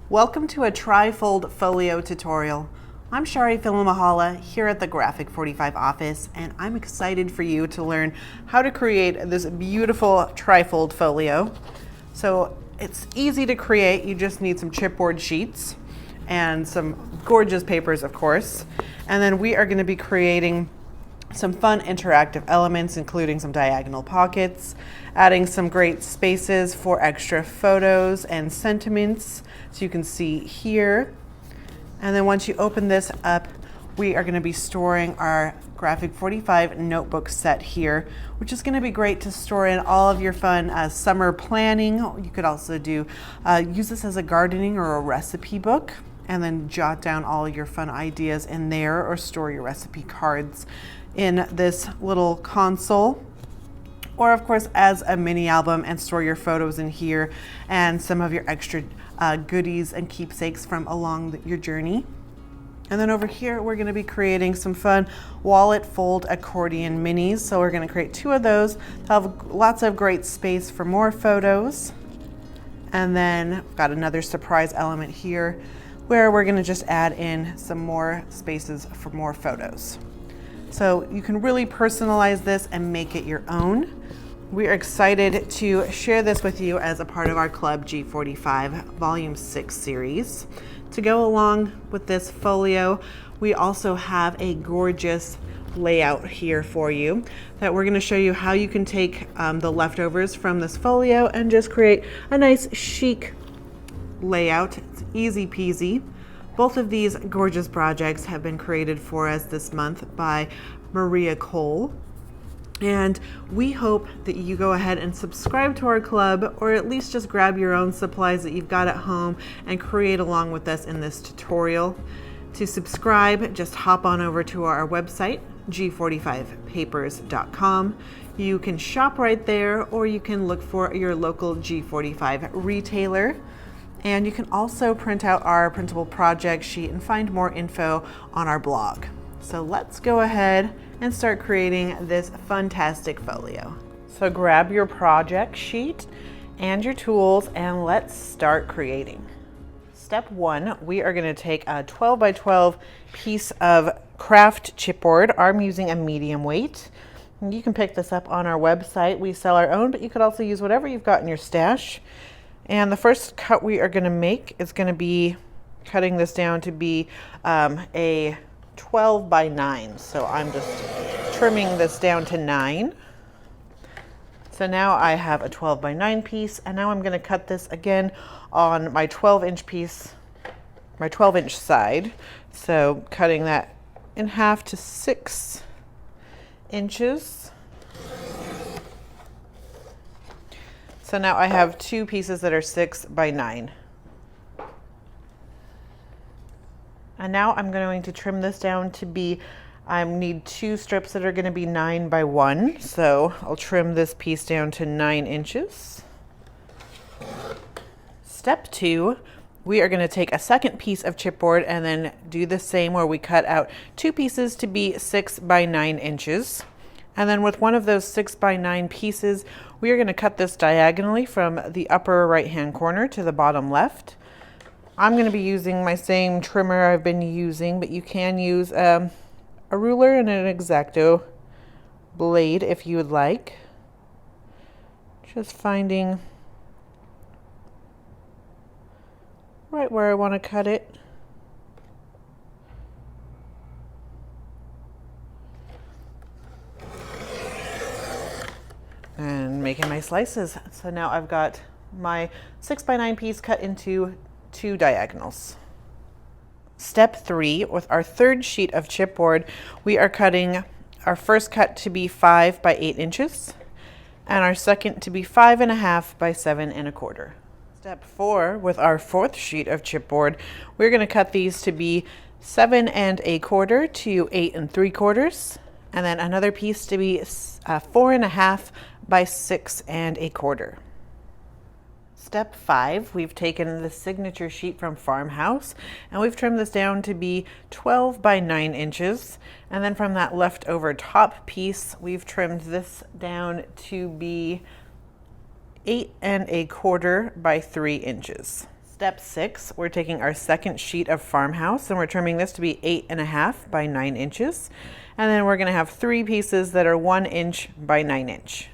Welcome to a trifold folio tutorial. I'm Charee Filimoehala here at the Graphic 45 office, and I'm excited for you to learn how to create this beautiful trifold folio. So it's easy to create. You just need some chipboard sheets and some gorgeous papers, of course. And then we are going to be creating some fun interactive elements, including some diagonal pockets, adding some great spaces for extra photos and sentiments, so you can see here. And then once you open this up, we are going to be storing our Graphic 45 notebook set here, which is going to be great to store in all of your fun summer planning. You could also use this as a gardening or a recipe book, and then jot down all your fun ideas in there, or store your recipe cards in this little console, or of course as a mini album, and store your photos in here and some of your extra goodies and keepsakes from along your journey. And then over here we're going to be creating some fun wallet fold accordion minis. So we're going to create 2 of those. They'll have lots of great space for more photos. And then we've got another surprise element here where we're going to just add in some more spaces for more photos. So you can really personalize this and make it your own. We are excited to share this with you as a part of our Club G45 Volume 6 series. To go along with this folio, we also have a gorgeous layout here for you that we're going to show you how you can take the leftovers from this folio and just create a nice chic layout. It's easy peasy. Both of these gorgeous projects have been created for us this month by Maria Cole. And we hope that you go ahead and subscribe to our club, or at least just grab your own supplies that you've got at home and create along with us in this tutorial. To subscribe, just hop on over to our website, g45papers.com. You can shop right there, or you can look for your local G45 retailer. And you can also print out our printable project sheet and find more info on our blog. So let's go ahead and start creating this fantastic folio. So grab your project sheet and your tools and let's start creating. Step 1, we are going to take a 12 by 12 piece of kraft chipboard. I'm using a medium weight. You can pick this up on our website. We sell our own, but you could also use whatever you've got in your stash. And the first cut we are going to make is going to be cutting this down to be a 12 by 9. So I'm just trimming this down to 9. So now I have a 12 by 9 piece, and now I'm going to cut this again on my 12-inch piece, my 12-inch side. So cutting that in half to 6 inches. So now I have 2 pieces that are 6 by 9. And now I'm going to trim this down to be, I need 2 strips that are going to be 9 by 1. So I'll trim this piece down to 9 inches. Step 2, we are going to take a second piece of chipboard and then do the same, where we cut out 2 pieces to be 6 by 9 inches. And then with one of those 6 by 9 pieces, we are going to cut this diagonally from the upper right hand corner to the bottom left. I'm going to be using my same trimmer I've been using, but you can use a ruler and an X-Acto blade if you would like. Just finding right where I want to cut it. And making my slices. So now I've got my 6 by 9 piece cut into 2 diagonals. Step 3, with our third sheet of chipboard, we are cutting our first cut to be 5 by 8 inches and our second to be 5.5 by 7.25. Step 4, with our fourth sheet of chipboard, we're going to cut these to be 7.25 to 8.75, and then another piece to be 4.5 by 6.25. Step 5, we've taken the signature sheet from Farmhouse and we've trimmed this down to be 12 by 9 inches. And then from that leftover top piece, we've trimmed this down to be 8.25 by 3 inches. Step 6, we're taking our second sheet of Farmhouse and we're trimming this to be 8.5 by 9 inches. And then we're going to have 3 pieces that are 1 inch by 9 inch.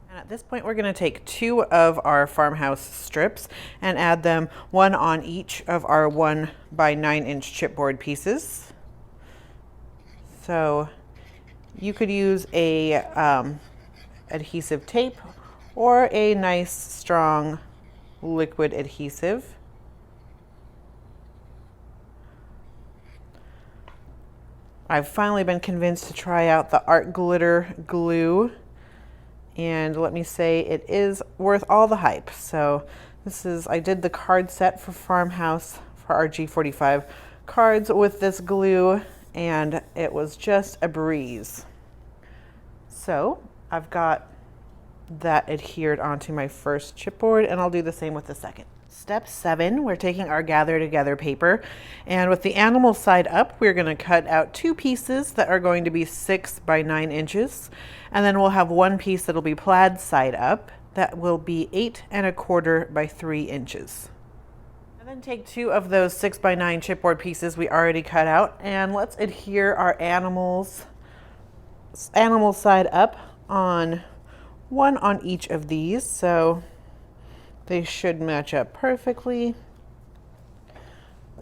And at this point, we're going to take 2 of our Farmhouse strips and add them 1 on each of our 1 by 9 inch chipboard pieces. So you could use a adhesive tape or a nice strong liquid adhesive. I've finally been convinced to try out the art glitter glue, and let me say it is worth all the hype. So I did the card set for Farmhouse for our G45 cards with this glue, and it was just a breeze. So I've got that adhered onto my first chipboard, and I'll do the same with the second. Step 7, we're taking our gather together paper, and with the animal side up, we're going to cut out 2 pieces that are going to be 6 by 9 inches, and then we'll have 1 piece that'll be plaid side up that will be 8.25 by 3 inches. And then take 2 of those 6 by 9 chipboard pieces we already cut out, and let's adhere our animal side up on 1 on each of these, so they should match up perfectly.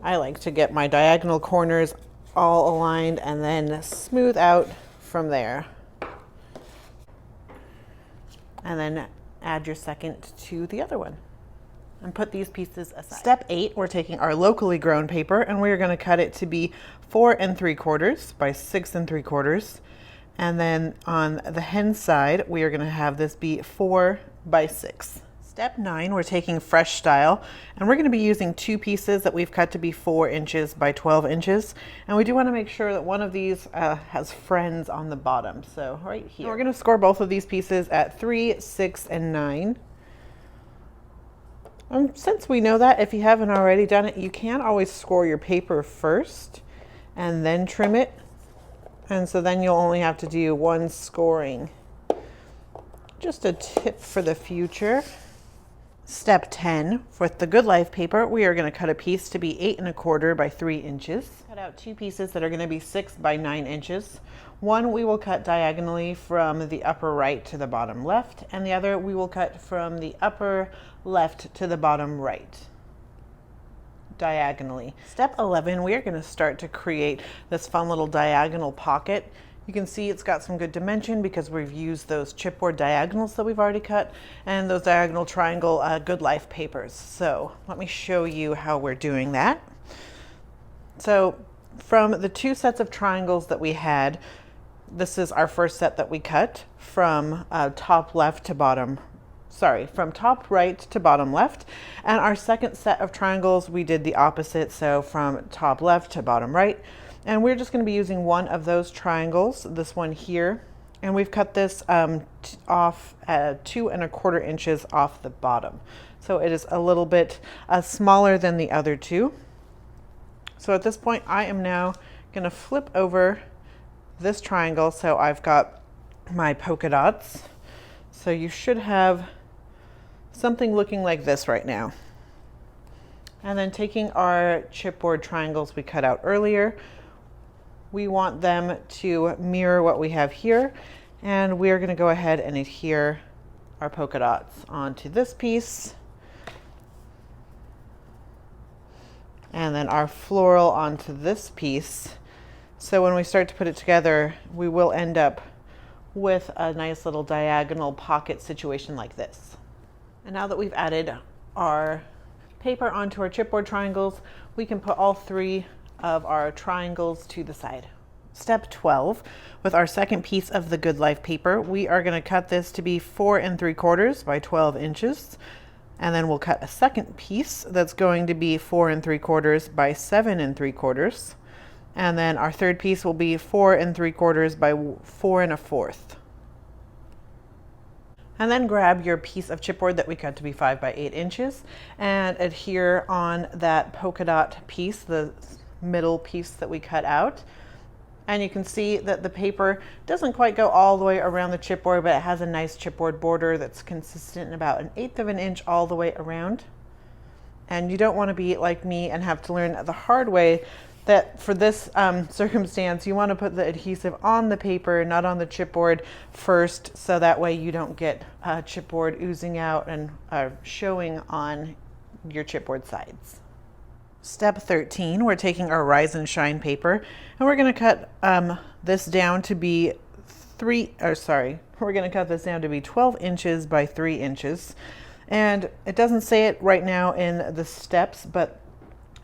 I like to get my diagonal corners all aligned and then smooth out from there. And then add your second to the other one and put these pieces aside. Step 8, we're taking our locally grown paper and we're going to cut it to be 4 3/4 by 6 3/4. And then on the hen side, we are going to have this be 4 by 6. Step 9, we're taking fresh style, and we're going to be using 2 pieces that we've cut to be 4 inches by 12 inches. And we do want to make sure that one of these has friends on the bottom. So right here. We're going to score both of these pieces at 3, 6, and 9. Since we know that, if you haven't already done it, you can always score your paper first and then trim it. And so then you'll only have to do 1 scoring. Just a tip for the future. Step 10, with the Good Life paper, we are going to cut a piece to be 8.25 by 3 inches. Cut out 2 pieces that are going to be 6 by 9 inches. One we will cut diagonally from the upper right to the bottom left, and the other we will cut from the upper left to the bottom right, diagonally. Step 11, we are going to start to create this fun little diagonal pocket. You can see it's got some good dimension because we've used those chipboard diagonals that we've already cut and those diagonal triangle Good Life papers. So let me show you how we're doing that. So from the 2 sets of triangles that we had, this is our first set that we cut from top left to bottom. From top right to bottom left. And our second set of triangles, we did the opposite. So from top left to bottom right. And we're just going to be using one of those triangles, this one here. And we've cut this off 2.25 inches off the bottom. So it is a little bit smaller than the other 2. So at this point, I am now going to flip over this triangle. So I've got my polka dots. So you should have something looking like this right now. And then taking our chipboard triangles we cut out earlier, we want them to mirror what we have here. And we are going to go ahead and adhere our polka dots onto this piece. And then our floral onto this piece. So when we start to put it together, we will end up with a nice little diagonal pocket situation like this. And now that we've added our paper onto our chipboard triangles, we can put all 3 of our triangles to the side. Step 12, with our second piece of the Good Life paper, we are going to cut this to be 4 3/4 by 12 inches. And then we'll cut a second piece that's going to be 4 3/4 by 7 3/4. And then our third piece will be 4 3/4 by 4 1/4. And then grab your piece of chipboard that we cut to be 5 by 8 inches and adhere on that polka dot piece, the middle piece that we cut out. And you can see that the paper doesn't quite go all the way around the chipboard, but it has a nice chipboard border that's consistent, about 1/8 of an inch all the way around. And you don't want to be like me and have to learn the hard way that for this circumstance, you want to put the adhesive on the paper, not on the chipboard first, so that way you don't get chipboard oozing out and showing on your chipboard sides. Step 13, we're taking our Rise and Shine paper and we're going to cut this down to be 12 inches by 3 inches. And it doesn't say it right now in the steps, but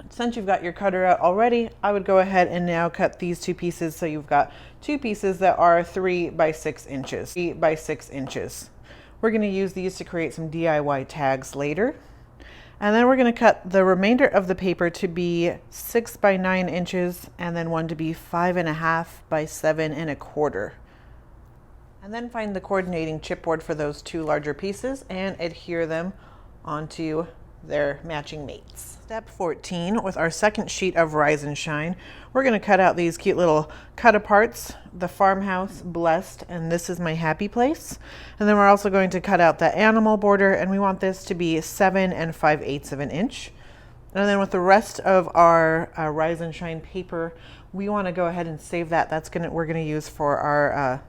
since you've got your cutter out already, I would go ahead and now cut these two pieces. So you've got two pieces that are 3 by 6 inches. 3 by 6 inches. We're going to use these to create some DIY tags later. And then we're going to cut the remainder of the paper to be 6 by 9 inches and then one to be 5.5 by 7.25. And then find the coordinating chipboard for those two larger pieces and adhere them onto their matching mates. Step 14, with our second sheet of Rise and Shine, we're going to cut out these cute little cut-aparts, the Farmhouse, Blessed, and This Is My Happy Place. And then we're also going to cut out the animal border, and we want this to be 7 5/8 of an inch. And then with the rest of our Rise and Shine paper, we want to go ahead and save that. We're going to use for our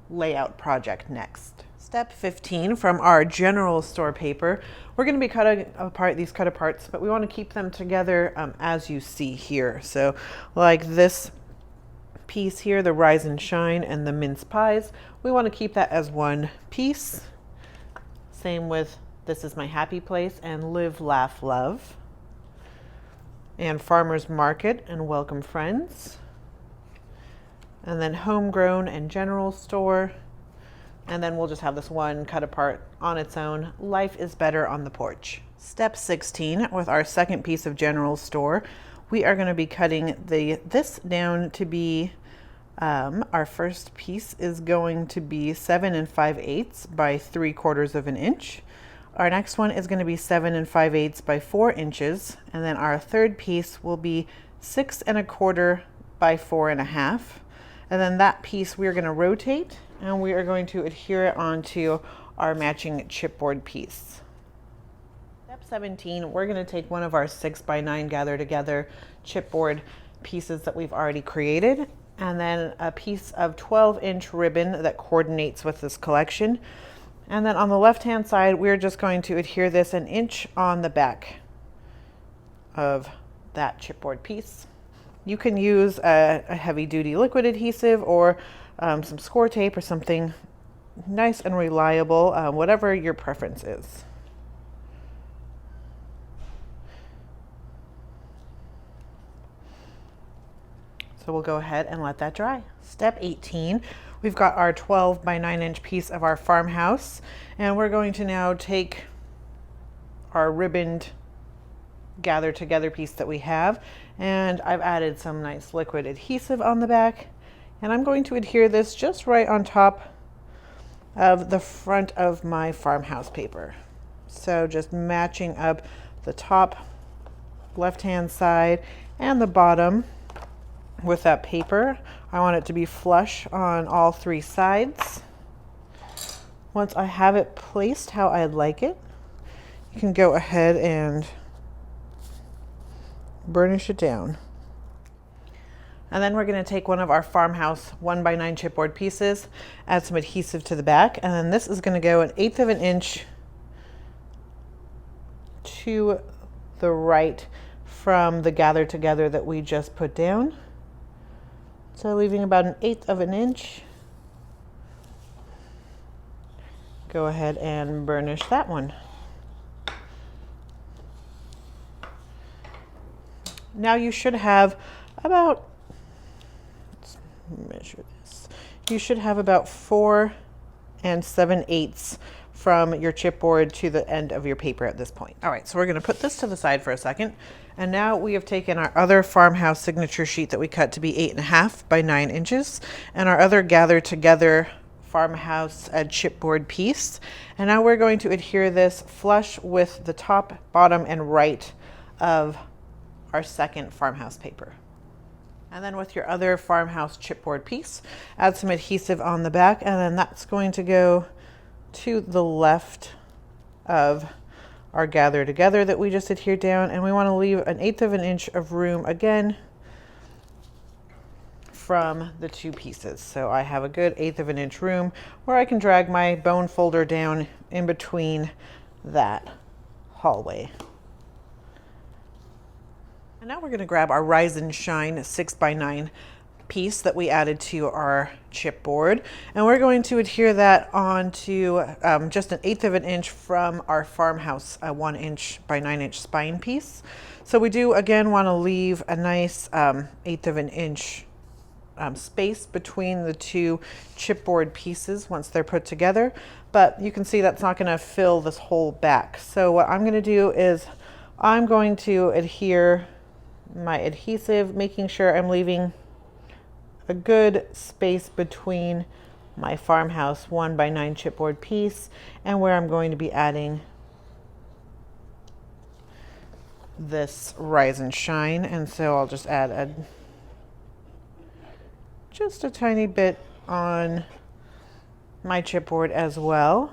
layout project next. Step 15, from our general store paper, we're going to be cutting apart these cut aparts, but we want to keep them together as you see here. So like this piece here, the Rise and Shine and the mince pies, we want to keep that as one piece. Same with This Is My Happy Place and Live, Laugh, Love. And Farmer's Market and Welcome Friends. And then Homegrown and General Store. And then we'll just have this one cut apart on its own. Life is Better on the Porch. Step 16, with our second piece of General Store, we are going to be cutting this down to be, our first piece is going to be 7 5/8 by 3/4 of an inch. Our next one is going to be 7 5/8 by 4 inches. And then our third piece will be 6 1/4 by 4.5. And then that piece we're going to rotate and we are going to adhere it onto our matching chipboard piece. Step 17, we're going to take one of our 6 by 9 gather together chipboard pieces that we've already created, and then a piece of 12-inch ribbon that coordinates with this collection. And then on the left-hand side, we're just going to adhere this 1 inch on the back of that chipboard piece. You can use a heavy-duty liquid adhesive or some score tape or something nice and reliable, whatever your preference is. So we'll go ahead and let that dry. Step 18, we've got our 12 by 9 inch piece of our Farmhouse, and we're going to now take our ribboned gather together piece that we have, and I've added some nice liquid adhesive on the back, and I'm going to adhere this just right on top of the front of my Farmhouse paper. So just matching up the top left-hand side and the bottom with that paper. I want it to be flush on all 3 sides. Once I have it placed how I'd like it, you can go ahead and burnish it down. And then we're going to take one of our Farmhouse 1 by 9 chipboard pieces, add some adhesive to the back, and then this is going to go 1/8 of an inch to the right from the gather together that we just put down. So leaving about 1/8 of an inch. Go ahead and burnish that one. Now you should have about, let's measure this, you should have about 4 7/8 from your chipboard to the end of your paper at this point. All right, so we're going to put this to the side for a second. And now we have taken our other Farmhouse signature sheet that we cut to be 8.5 by 9 inches and our other gather together Farmhouse chipboard piece. And now we're going to adhere this flush with the top, bottom, and right of our second Farmhouse paper. And then with your other Farmhouse chipboard piece, add some adhesive on the back, and then that's going to go to the left of our gather together that we just adhered down, and we want to leave 1/8 of an inch of room again from the two pieces. So I have a good 1/8 of an inch room where I can drag my bone folder down in between that hallway. And now we're going to grab our Rise and Shine 6x9 piece that we added to our chipboard, and we're going to adhere that onto just 1/8 of an inch from our Farmhouse 1 inch by 9 inch spine piece. So we do again want to leave a nice 1/8 of an inch space between the two chipboard pieces once they're put together, but you can see that's not going to fill this whole back. So what I'm going to do is I'm going to adhere my adhesive, making sure I'm leaving a good space between my Farmhouse 1 by 9 chipboard piece and where I'm going to be adding this Rise and Shine. And so I'll just add just a tiny bit on my chipboard as well.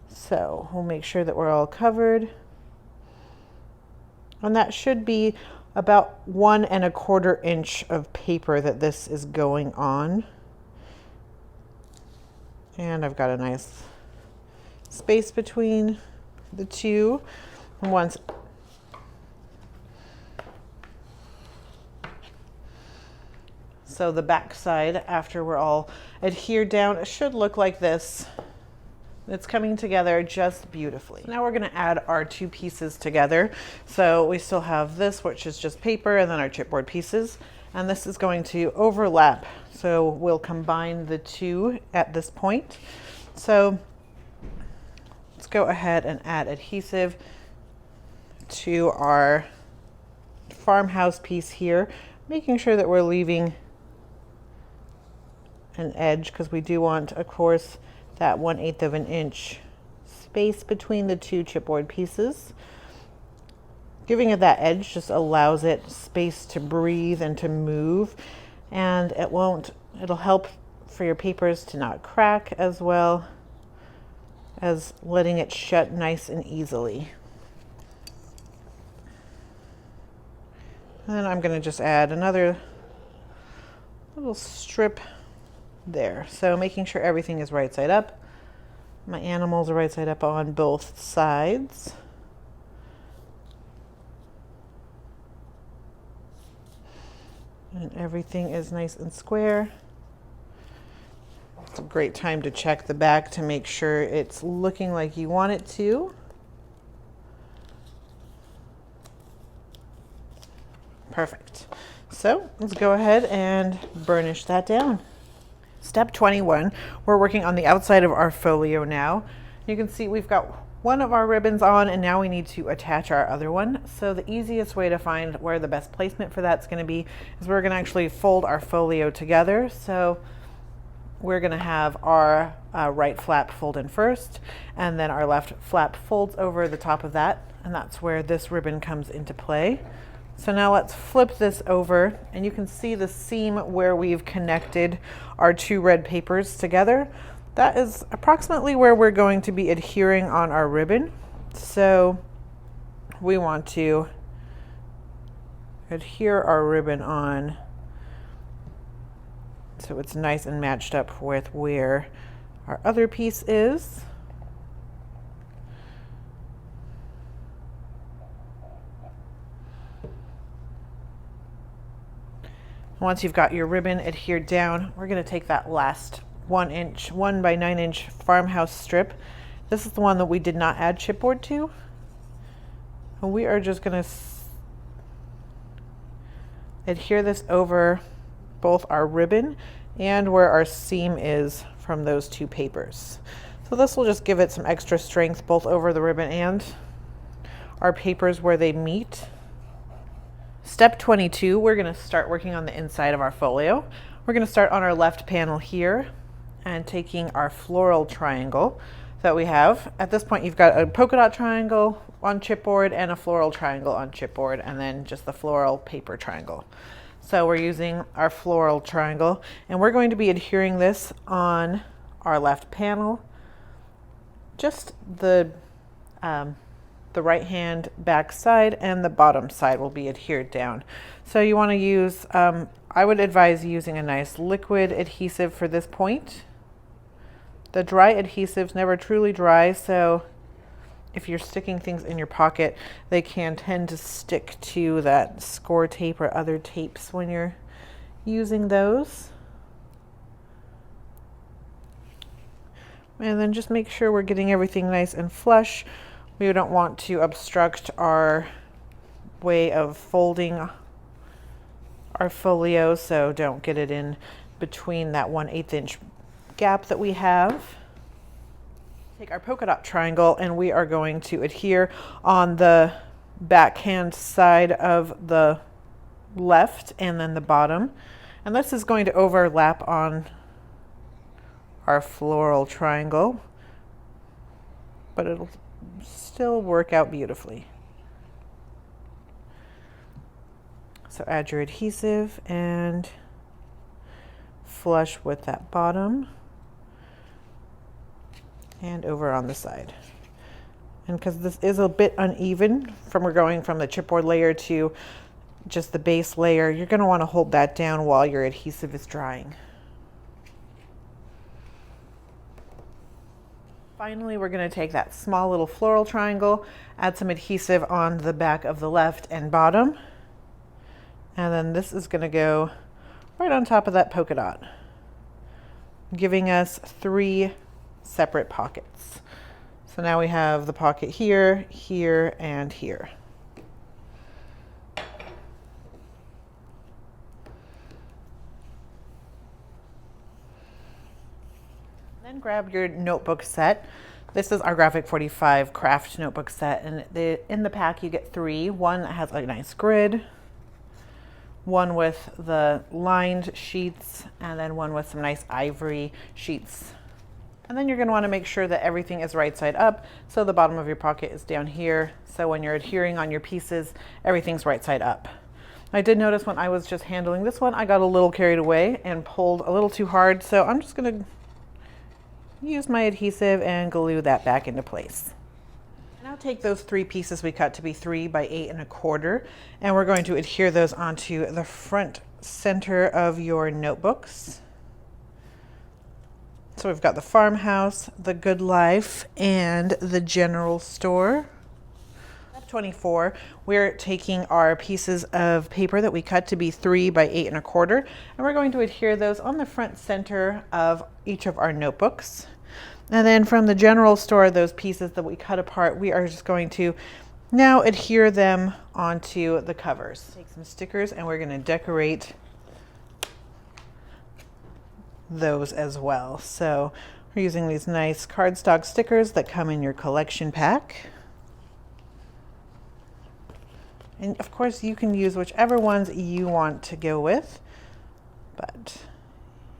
So we'll make sure that we're all covered. And that should be about 1 1/4 inch of paper that this is going on. And I've got a nice space between the two. And once so the back side, after we're all adhered down, it should look like this. It's coming together just beautifully. Now we're going to add our two pieces together. So we still have this, which is just paper, and then our chipboard pieces. And this is going to overlap. So we'll combine the two at this point. So let's go ahead and add adhesive to our Farmhouse piece here, making sure that we're leaving an edge, because we do want, of course, that 1/8 of an inch space between the two chipboard pieces. Giving it that edge just allows it space to breathe and to move, and it'll help for your papers to not crack, as well as letting it shut nice and easily. And then I'm going to just add another little strip there. So making sure everything is right side up. My animals are right side up on both sides. And everything is nice and square. It's a great time to check the back to make sure it's looking like you want it to. Perfect. So let's go ahead and burnish that down. Step 21, we're working on the outside of our folio now. You can see we've got one of our ribbons on, and now we need to attach our other one. So the easiest way to find where the best placement for that's going to be is we're going to actually fold our folio together. So we're going to have our right flap fold in first, and then our left flap folds over the top of that, and that's where this ribbon comes into play. So now let's flip this over, and you can see the seam where we've connected our two red papers together. That is approximately where we're going to be adhering on our ribbon. So we want to adhere our ribbon on so it's nice and matched up with where our other piece is. Once you've got your ribbon adhered down, we're going to take that last 1 by 9 inch Farmhouse strip. This is the one that we did not add chipboard to. And we are just going to adhere this over both our ribbon and where our seam is from those two papers. So this will just give it some extra strength both over the ribbon and our papers where they meet. Step 22, we're going to start working on the inside of our folio. We're going to start on our left panel here and taking our floral triangle that we have. At this point, you've got a polka dot triangle on chipboard and a floral triangle on chipboard, and then just the floral paper triangle. So we're using our floral triangle, and we're going to be adhering this on our left panel, just the the right hand back side and the bottom side will be adhered down. So you want to use, I would advise using a nice liquid adhesive for this point. The dry adhesives never truly dry, so if you're sticking things in your pocket, they can tend to stick to that score tape or other tapes when you're using those. And then just make sure we're getting everything nice and flush. We don't want to obstruct our way of folding our folio, so don't get it in between that 1/8 inch gap that we have. Take our polka dot triangle and we are going to adhere on the backhand side of the left and then the bottom. And this is going to overlap on our floral triangle, but it'll still work out beautifully. So add your adhesive and flush with that bottom and over on the side. And because this is a bit uneven we're going from the chipboard layer to just the base layer, you're going to want to hold that down while your adhesive is drying. Finally, we're going to take that small little floral triangle, add some adhesive on the back of the left and bottom, and then this is going to go right on top of that polka dot, giving us 3 separate pockets. So now we have the pocket here, here, and here. Then grab your notebook set. This is our Graphic 45 craft notebook set, and in the pack you get 3. One that has a nice grid, one with the lined sheets, and then one with some nice ivory sheets. And then you're going to want to make sure that everything is right side up, so the bottom of your pocket is down here, so when you're adhering on your pieces, everything's right side up. I did notice when I was just handling this one, I got a little carried away and pulled a little too hard, so I'm just going to use my adhesive and glue that back into place. Now take those 3 pieces we cut to be 3 by 8 1/4, and we're going to adhere those onto the front center of your notebooks. So we've got the Farmhouse, the Good Life, and the General Store. Step 24, we're taking our pieces of paper that we cut to be 3 by 8 1/4, and we're going to adhere those on the front center of each of our notebooks. And then from the General Store, those pieces that we cut apart, we are just going to now adhere them onto the covers. Take some stickers and we're going to decorate those as well. So we're using these nice cardstock stickers that come in your collection pack. And of course you can use whichever ones you want to go with, but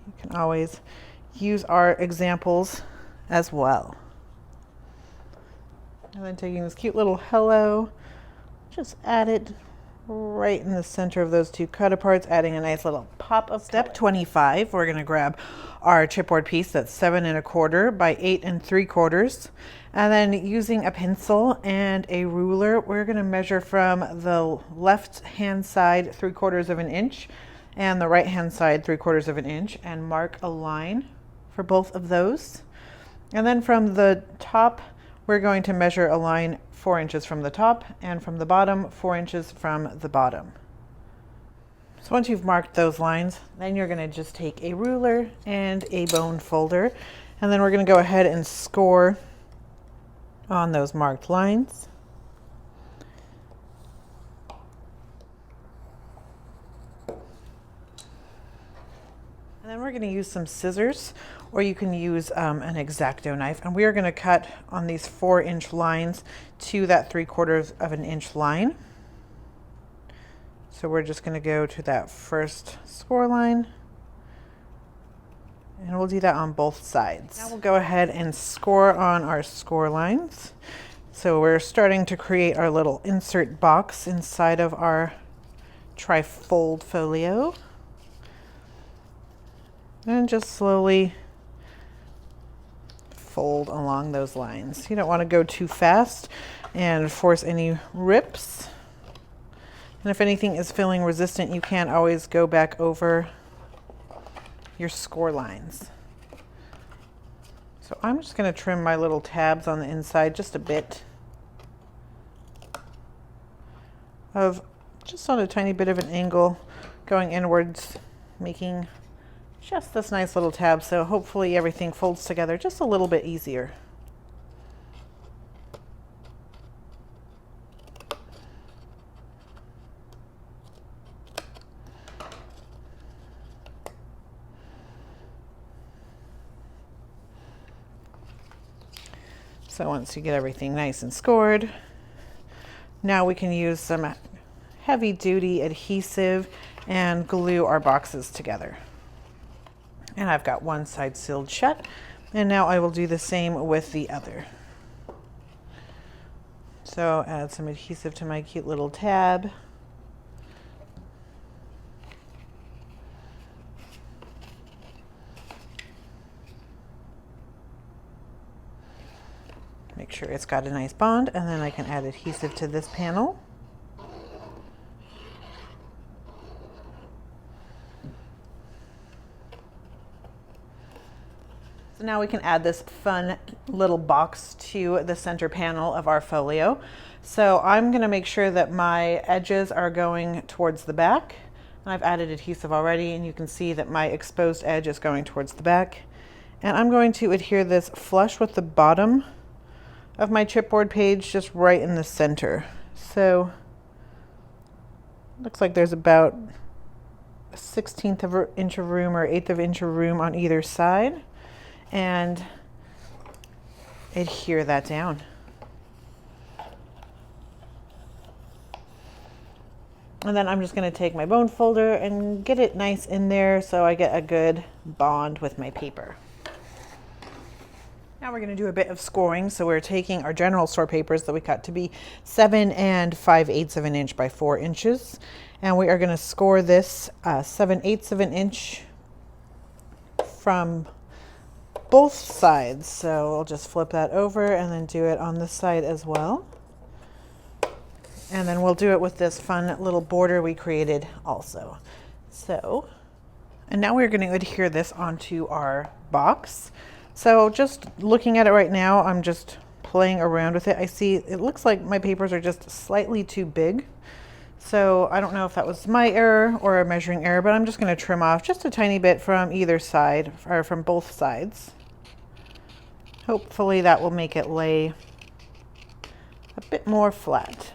you can always use our examples as well. And then taking this cute little hello, just add it right in the center of those 2 cut aparts, adding a nice little pop of Step 25, we're going to grab our chipboard piece that's 7 1/4 by 8 3/4, and then using a pencil and a ruler, we're going to measure from the left hand side 3/4 of an inch and the right hand side 3/4 of an inch, and mark a line for both of those. And then from the top, we're going to measure a line 4 inches from the top, and from the bottom 4 inches from the bottom. So once you've marked those lines, then you're going to just take a ruler and a bone folder, and then we're going to go ahead and score on those marked lines. And then we're going to use some scissors, or you can use an X-Acto knife, and we are going to cut on these 4 inch lines to that 3/4 of an inch line. So we're just going to go to that first score line, and we'll do that on both sides. Now we'll go ahead and score on our score lines. So we're starting to create our little insert box inside of our trifold folio. And just slowly fold along those lines. You don't want to go too fast and force any rips. And if anything is feeling resistant, you can always go back over your score lines. So I'm just going to trim my little tabs on the inside just a bit of just on a tiny bit of an angle going inwards, making just this nice little tab, so hopefully everything folds together just a little bit easier. So once you get everything nice and scored, now we can use some heavy duty adhesive and glue our boxes together. And I've got one side sealed shut, and now I will do the same with the other. So add some adhesive to my cute little tab. Make sure it's got a nice bond, and then I can add adhesive to this panel. So now we can add this fun little box to the center panel of our folio. So I'm going to make sure that my edges are going towards the back. And I've added adhesive already, and you can see that my exposed edge is going towards the back. And I'm going to adhere this flush with the bottom of my chipboard page, just right in the center. So looks like there's about a 1/16 of an inch of room or 1/8 of an inch of room on either side, and adhere that down. And then I'm just going to take my bone folder and get it nice in there so I get a good bond with my paper. Now we're going to do a bit of scoring. So we're taking our general store papers that we cut to be 7 5/8 of an inch by 4 inches. And we are going to score this 7/8 of an inch from both sides. So I'll just flip that over and then do it on this side as well. And then we'll do it with this fun little border we created also. So, and now we're going to adhere this onto our box. So just looking at it right now, I'm just playing around with it. I see it looks like my papers are just slightly too big. So I don't know if that was my error or a measuring error, but I'm just going to trim off just a tiny bit from either side, or from both sides. Hopefully that will make it lay a bit more flat.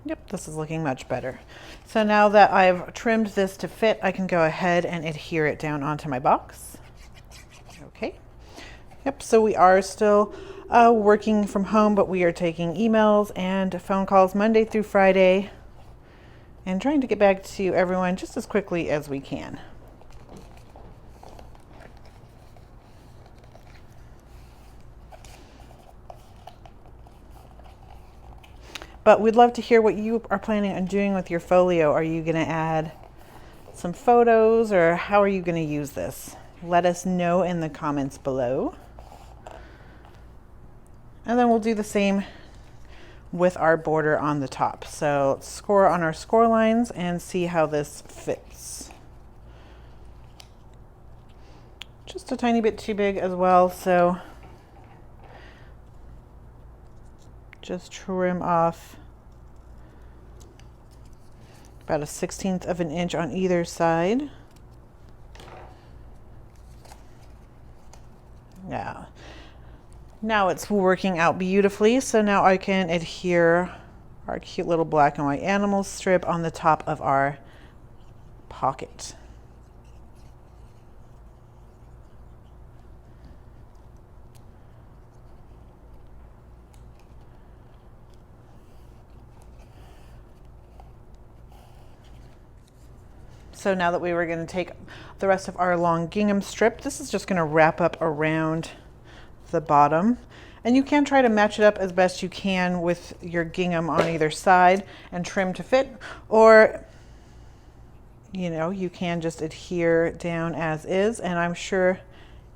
Yep, this is looking much better. So now that I've trimmed this to fit, I can go ahead and adhere it down onto my box. Okay. Yep, so we are still working from home, but we are taking emails and phone calls Monday through Friday and trying to get back to everyone just as quickly as we can. But we'd love to hear what you are planning on doing with your folio. Are you going to add some photos, or how are you going to use this? Let us know in the comments below. And then we'll do the same with our border on the top. So let's score on our score lines and see how this fits. Just a tiny bit too big as well, so just trim off about a 1/16 of an inch on either side. Yeah. Now it's working out beautifully, so now I can adhere our cute little black and white animal strip on the top of our pocket. So now that we were going to take the rest of our long gingham strip, this is just going to wrap up around the bottom. And you can try to match it up as best you can with your gingham on either side and trim to fit. Or you know, you can just adhere down as is, and I'm sure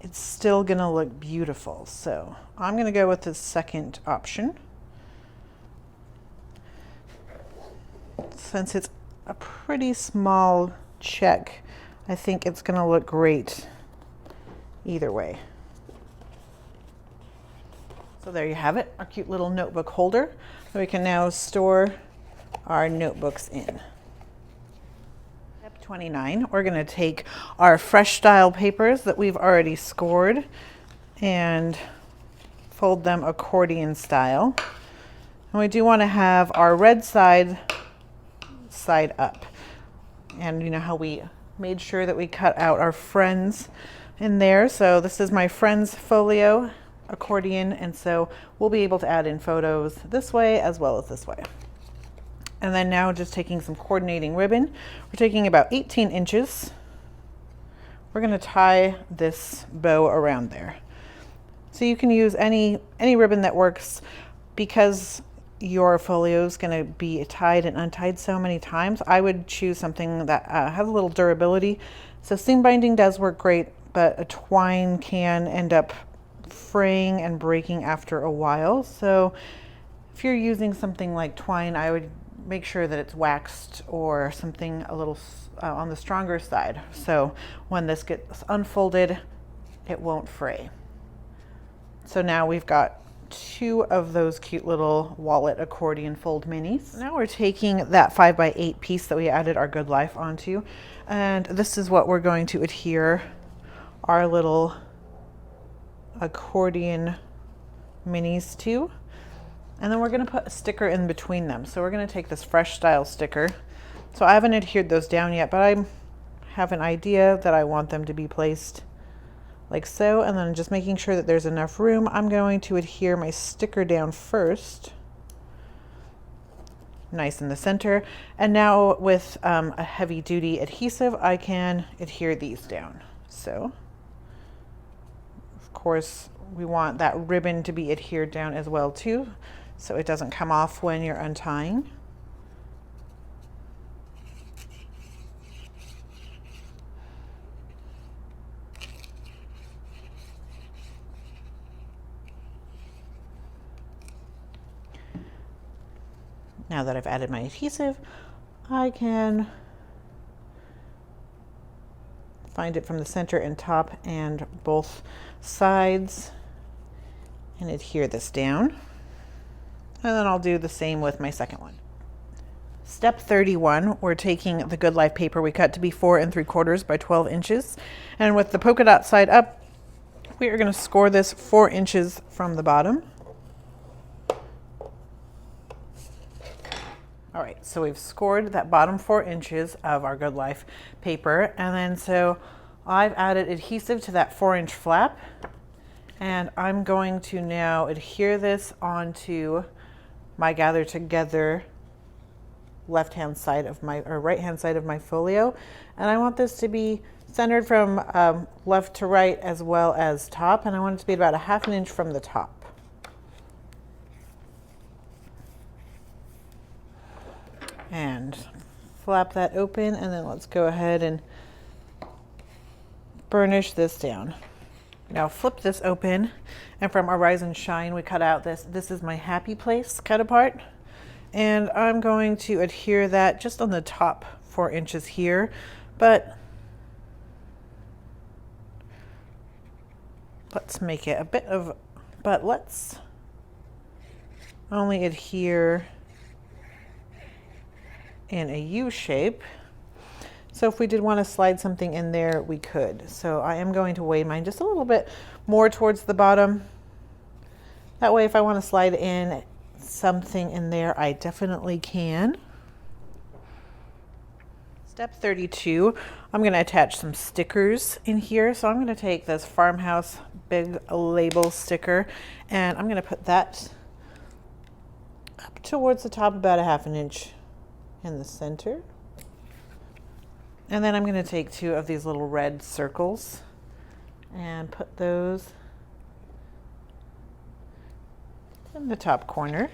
it's still gonna look beautiful. So I'm gonna go with the second option. Since it's a pretty small check, I think it's gonna look great either way. So there you have it, our cute little notebook holder that we can now store our notebooks in. Step 29, we're gonna take our fresh style papers that we've already scored and fold them accordion style. And we do wanna have our red side up. And you know how we made sure that we cut out our friends in there. So this is my friend's folio accordion, and so we'll be able to add in photos this way as well as this way. And then now just taking some coordinating ribbon. We're taking about 18 inches. We're gonna tie this bow around there. So you can use any ribbon that works, because your folio is going to be tied and untied so many times. I would choose something that has a little durability. So seam binding does work great, but a twine can end up fraying and breaking after a while. So if you're using something like twine, I would make sure that it's waxed or something a little on the stronger side. So when this gets unfolded, it won't fray. So now we've got 2 of those cute little wallet accordion fold minis. Now we're taking that 5x8 piece that we added our Good Life onto, and this is what we're going to adhere our little accordion minis to. And then we're going to put a sticker in between them. So we're going to take this fresh style sticker. So I haven't adhered those down yet, but I have an idea that I want them to be placed like so, and then just making sure that there's enough room. I'm going to adhere my sticker down first, nice in the center. And now with a heavy duty adhesive, I can adhere these down. So of course we want that ribbon to be adhered down as well too, so it doesn't come off when you're untying. Now that I've added my adhesive, I can find it from the center and top and both sides and adhere this down. And then I'll do the same with my second one. Step 31, we're taking the Good Life paper we cut to be 4 3/4 by 12 inches. And with the polka dot side up, we are going to score this 4 inches from the bottom. All right, so we've scored that bottom 4 inches of our Good Life paper, and then so I've added adhesive to that 4-inch flap, and I'm going to now adhere this onto my gather together left-hand side of my, or right-hand side of my folio, and I want this to be centered from left to right as well as top, and I want it to be about 1/2 inch from the top. And flap that open, and then let's go ahead and burnish this down. Now flip this open, and from our Rise and Shine we cut out this is my happy place cut apart, and I'm going to adhere that just on the top 4 inches here, but let's make it a bit of, but let's only adhere in a U shape. So if we did want to slide something in there, we could. So I am going to weigh mine just a little bit more towards the bottom. That way if I want to slide in something in there, I definitely can. Step 32, I'm going to attach some stickers in here. So I'm going to take this Farmhouse big label sticker, and I'm going to put that up towards the top about 1/2 inch in the center. And then I'm going to take 2 of these little red circles and put those in the top corner.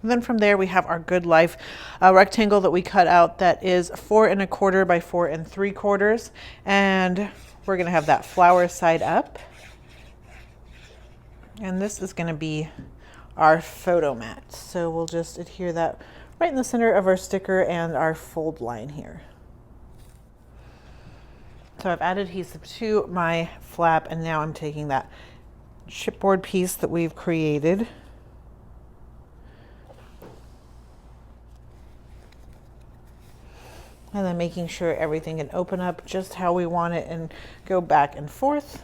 And then from there we have our Good Life rectangle that we cut out that is 4 1/4 by 4 3/4. And we're gonna have that flower side up. And this is gonna be our photo mat. So we'll just adhere that right in the center of our sticker and our fold line here. So I've added adhesive to my flap, and now I'm taking that chipboard piece that we've created. And then making sure everything can open up just how we want it and go back and forth.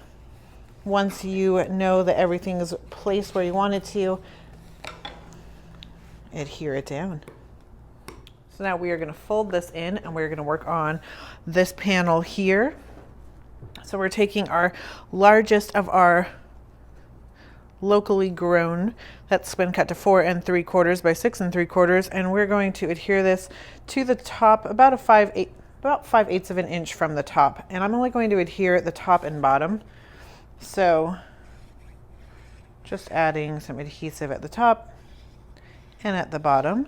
Once you know that everything is placed where you want it to, adhere it down. So now we are going to fold this in, and we're going to work on this panel here. So we're taking our largest of our locally grown, that's been cut to 4 3/4 by 6 3/4, and we're going to adhere this to the top about 5/8 of an inch from the top. And I'm only going to adhere at the top and bottom. So just adding some adhesive at the top and at the bottom.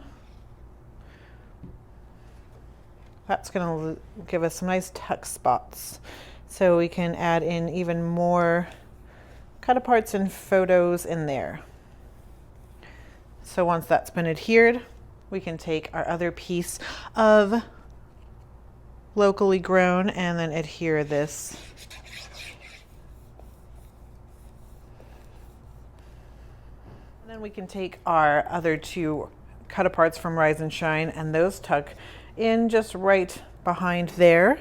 That's going to give us some nice tuck spots. So we can add in even more cut-aparts and photos in there. So once that's been adhered, we can take our other piece of locally grown and then adhere this. And then we can take our other 2 cut-aparts from Rise and Shine, and those tuck in just right behind there.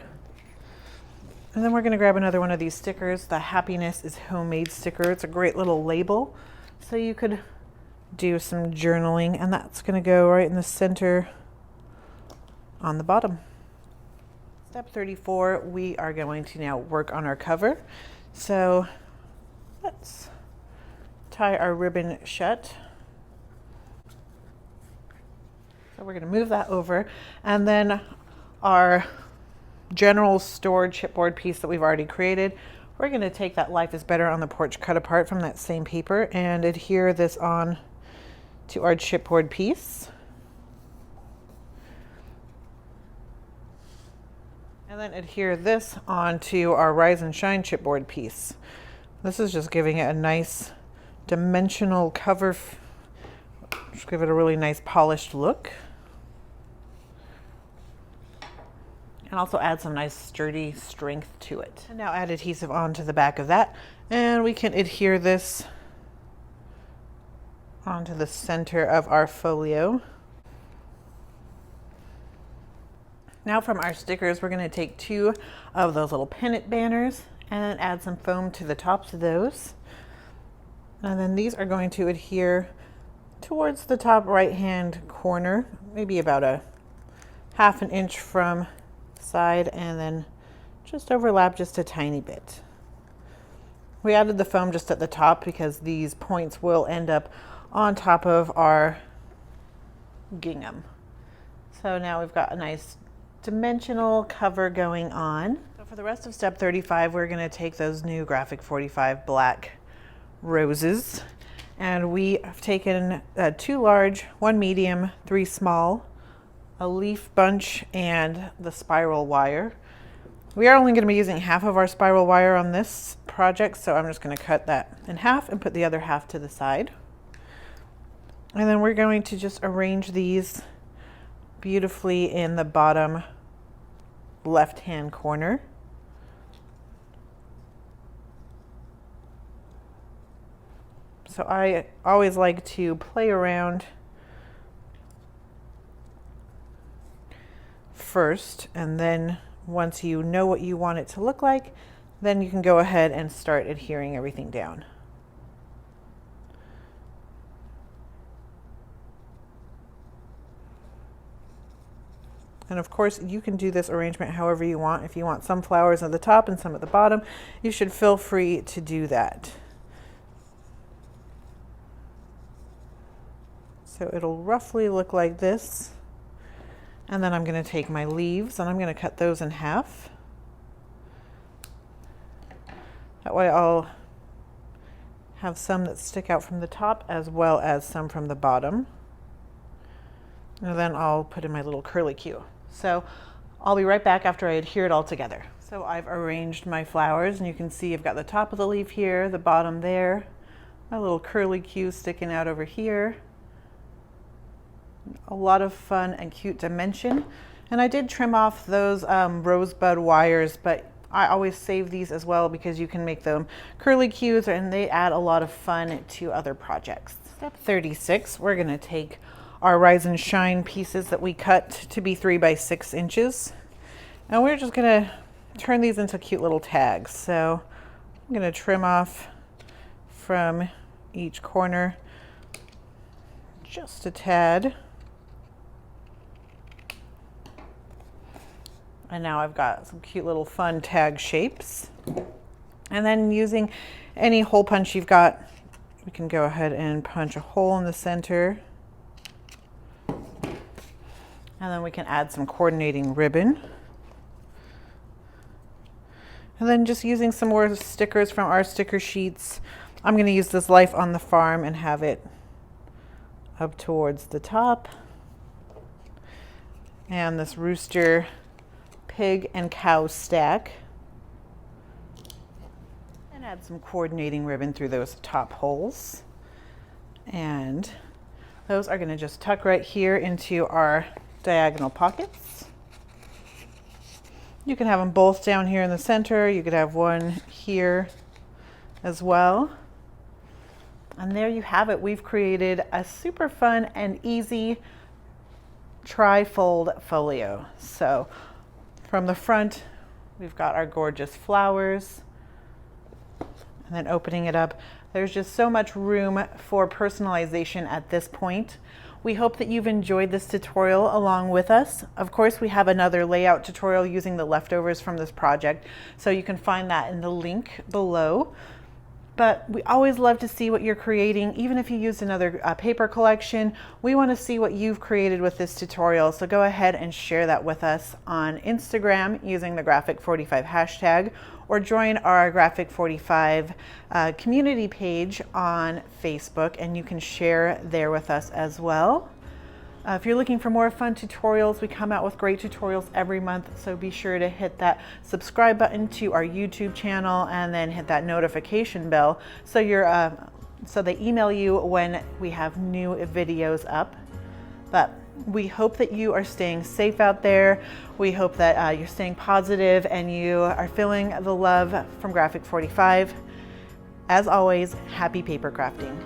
And then we're going to grab another one of these stickers, the Happiness is Homemade sticker. It's a great little label, so you could do some journaling, and that's going to go right in the center on the bottom. Step 34, we are going to now work on our cover. So let's tie our ribbon shut. So we're going to move that over, and then our general stored chipboard piece that we've already created, we're going to take that Life is Better on the Porch cut apart from that same paper and adhere this on to our chipboard piece. And then adhere this onto our Rise and Shine chipboard piece. This is just giving it a nice dimensional cover, just give it a really nice polished look. And also add some nice sturdy strength to it. And now add adhesive onto the back of that, and we can adhere this onto the center of our folio. Now from our stickers, we're going to take 2 of those little pennant banners and then add some foam to the tops of those. And then these are going to adhere towards the top right hand corner, maybe about a 1/2 inch from side, and then just overlap just a tiny bit. We added the foam just at the top because these points will end up on top of our gingham. So now we've got a nice dimensional cover going on. So for the rest of step 35, we're going to take those new Graphic 45 black roses, and we have taken 2 large, 1 medium, 3 small, a leaf bunch, and the spiral wire. We are only going to be using half of our spiral wire on this project, so I'm just going to cut that in half and put the other half to the side. And then we're going to just arrange these beautifully in the bottom left-hand corner. So I always like to play around first, and then once you know what you want it to look like, then you can go ahead and start adhering everything down. And of course, you can do this arrangement however you want. If you want some flowers at the top and some at the bottom, you should feel free to do that. So it'll roughly look like this. And then I'm going to take my leaves and I'm going to cut those in half. That way I'll have some that stick out from the top as well as some from the bottom. And then I'll put in my little curlicue. So I'll be right back after I adhere it all together. So I've arranged my flowers, and you can see I've got the top of the leaf here, the bottom there, my little curlicue sticking out over here. A lot of fun and cute dimension. And I did trim off those rosebud wires, but I always save these as well because you can make them curlicues and they add a lot of fun to other projects. Step 36, we're gonna take our Rise and Shine pieces that we cut to be 3 by 6 inches. And we're just gonna turn these into cute little tags. So I'm gonna trim off from each corner just a tad. And now I've got some cute little fun tag shapes. And then using any hole punch you've got, we can go ahead and punch a hole in the center. And then we can add some coordinating ribbon. And then just using some more stickers from our sticker sheets. I'm going to use this Life on the Farm and have it up towards the top. And this rooster, pig, and cow stack. And add some coordinating ribbon through those top holes. And those are going to just tuck right here into our diagonal pockets. You can have them both down here in the center. You could have one here as well. And there you have it. We've created a super fun and easy trifold folio. So from the front, we've got our gorgeous flowers. And then opening it up, there's just so much room for personalization at this point. We hope that you've enjoyed this tutorial along with us. Of course, we have another layout tutorial using the leftovers from this project, so you can find that in the link below. But we always love to see what you're creating. Even if you used another paper collection, we want to see what you've created with this tutorial. So go ahead and share that with us on Instagram using the Graphic45 hashtag, or join our Graphic45 community page on Facebook, and you can share there with us as well. If you're looking for more fun tutorials, we come out with great tutorials every month, so be sure to hit that subscribe button to our YouTube channel and then hit that notification bell so so they email you when we have new videos up. But we hope that you are staying safe out there. We hope that you're staying positive and you are feeling the love from Graphic45. As always, happy paper crafting.